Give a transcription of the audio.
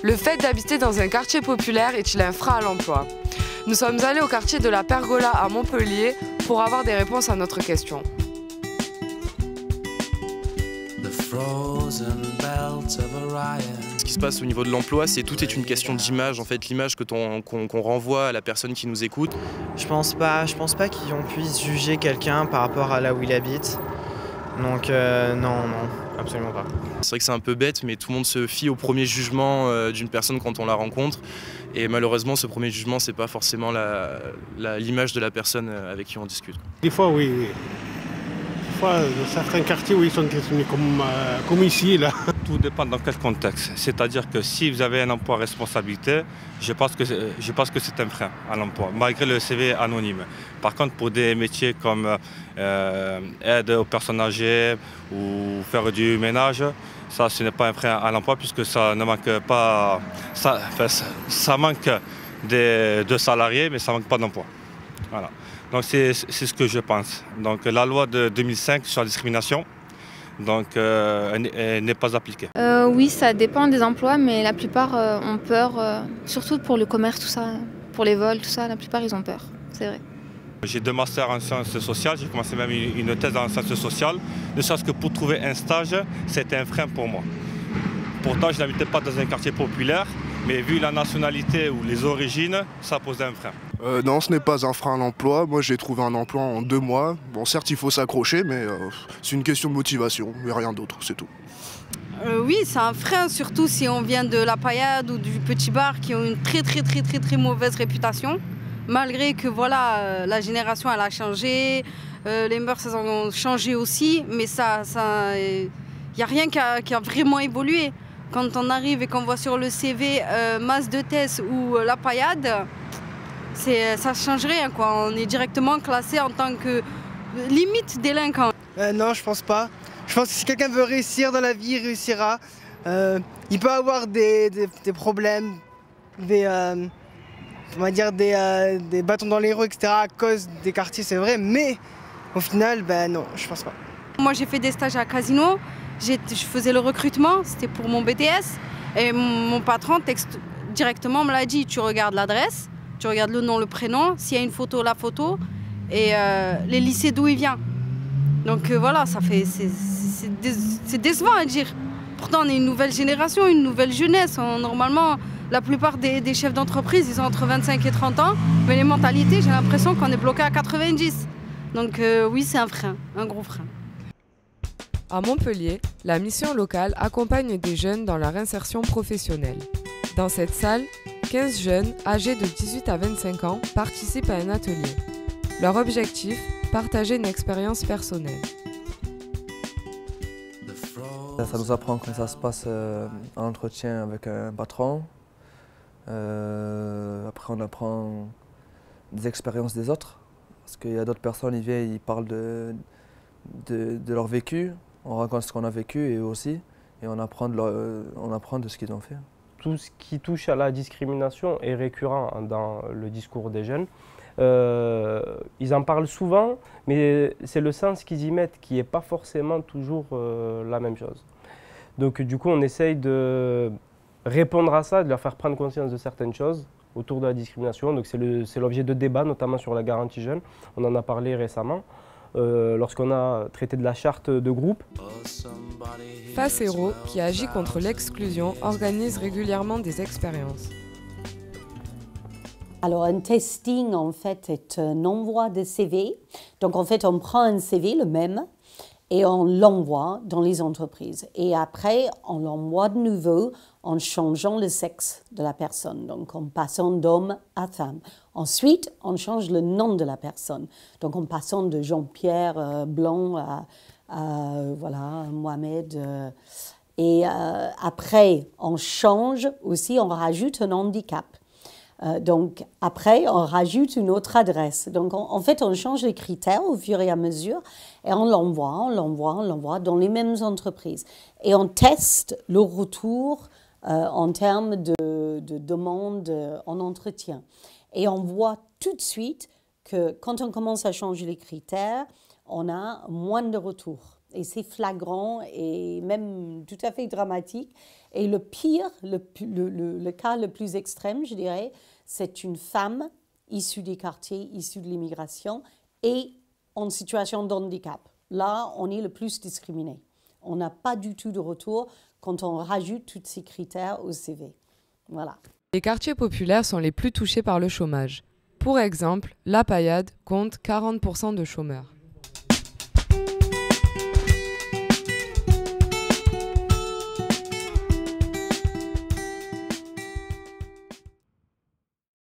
Le fait d'habiter dans un quartier populaire est-il un frein à l'emploi? Nous sommes allés au quartier de la Pergola à Montpellier pour avoir des réponses à notre question. Ce qui se passe au niveau de l'emploi, c'est tout est une question d'image, en fait, l'image qu'on renvoie à la personne qui nous écoute. Je pense pas qu'on puisse juger quelqu'un par rapport à là où il habite. Donc non, absolument pas. C'est vrai que c'est un peu bête, mais tout le monde se fie au premier jugement d'une personne quand on la rencontre. Et malheureusement, ce premier jugement, c'est pas forcément l'image de la personne avec qui on discute. Des fois, oui. Des fois, dans certains quartiers, oui, ils sont déterminés comme ici, là. Tout dépend dans quel contexte. C'est-à-dire que si vous avez un emploi à responsabilité, je pense que c'est un frein à l'emploi, malgré le CV anonyme. Par contre, pour des métiers comme aide aux personnes âgées ou faire du ménage, ça, ce n'est pas un frein à l'emploi puisque ça ne manque pas. Ça manque de salariés, mais ça ne manque pas d'emploi. Voilà. Donc c'est ce que je pense. Donc la loi de 2005 sur la discrimination, donc, n'est pas appliquée. Oui, ça dépend des emplois, mais la plupart ont peur, surtout pour le commerce, tout ça, pour les vols, tout ça, la plupart ils ont peur, c'est vrai. J'ai 2 masters en sciences sociales, j'ai commencé même une thèse en sciences sociales, ne serait-ce que pour trouver un stage, c'était un frein pour moi. Pourtant, je n'habitais pas dans un quartier populaire, mais vu la nationalité ou les origines, ça posait un frein. Non, ce n'est pas un frein à l'emploi. Moi, j'ai trouvé un emploi en 2 mois. Bon, certes, il faut s'accrocher, mais c'est une question de motivation, mais rien d'autre, c'est tout. Oui, c'est un frein, surtout si on vient de la paillade ou du petit bar qui ont une très mauvaise réputation. Malgré que voilà, la génération elle a changé, les mœurs elles ont changé aussi, mais il n'y a rien qui a vraiment évolué. Quand on arrive et qu'on voit sur le CV masse de thèse ou la paillade, ça ne change rien, quoi. On est directement classé en tant que limite délinquant. Non, je pense pas. Je pense que si quelqu'un veut réussir dans la vie, il réussira. Il peut avoir des problèmes, on va dire des bâtons dans les roues, etc. à cause des quartiers, c'est vrai, mais au final, non, je pense pas. Moi, j'ai fait des stages à Casino, je faisais le recrutement, c'était pour mon BTS, et mon patron directement me l'a dit, tu regardes l'adresse, tu regardes le nom, le prénom, s'il y a une photo, la photo, et les lycées d'où il vient. Donc voilà, c'est décevant à dire. Pourtant, on est une nouvelle génération, une nouvelle jeunesse. Normalement, la plupart des chefs d'entreprise, ils ont entre 25 et 30 ans. Mais les mentalités, j'ai l'impression qu'on est bloqué à 90. Donc oui, c'est un frein, un gros frein. À Montpellier, la mission locale accompagne des jeunes dans leur insertion professionnelle. Dans cette salle, 15 jeunes âgés de 18 à 25 ans participent à un atelier. Leur objectif, partager une expérience personnelle. Ça nous apprend comment ça se passe en entretien avec un patron. Après, on apprend des expériences des autres. Parce qu'il y a d'autres personnes, ils viennent, ils parlent de leur vécu. On raconte ce qu'on a vécu et aussi. Et on apprend de ce qu'ils ont fait. Tout ce qui touche à la discrimination est récurrent dans le discours des jeunes. Ils en parlent souvent, mais c'est le sens qu'ils y mettent qui n'est pas forcément toujours la même chose. Donc du coup, on essaye de répondre à ça, de leur faire prendre conscience de certaines choses autour de la discrimination. Donc c'est l'objet de débats, notamment sur la garantie jeune. On en a parlé récemment, lorsqu'on a traité de la charte de groupe. Facero, qui agit contre l'exclusion, organise régulièrement des expériences. Alors, un testing, en fait, est un envoi de CV. Donc, en fait, on prend un CV, le même, et on l'envoie dans les entreprises. Et après, on l'envoie de nouveau en changeant le sexe de la personne, donc en passant d'homme à femme. Ensuite, on change le nom de la personne, donc en passant de Jean-Pierre Blanc à voilà, Mohamed. Et après, on change aussi, on rajoute un handicap. Donc après, on rajoute une autre adresse. Donc en fait, on change les critères au fur et à mesure et on l'envoie dans les mêmes entreprises. Et on teste le retour en termes de demande en entretien. Et on voit tout de suite que quand on commence à changer les critères, on a moins de retours. Et c'est flagrant et même tout à fait dramatique. Et le pire, le cas le plus extrême, je dirais, c'est une femme issue des quartiers, issue de l'immigration et en situation de handicap. Là, on est le plus discriminé. On n'a pas du tout de retour quand on rajoute tous ces critères au CV. Voilà. Les quartiers populaires sont les plus touchés par le chômage. Pour exemple, La Paillade compte 40% de chômeurs.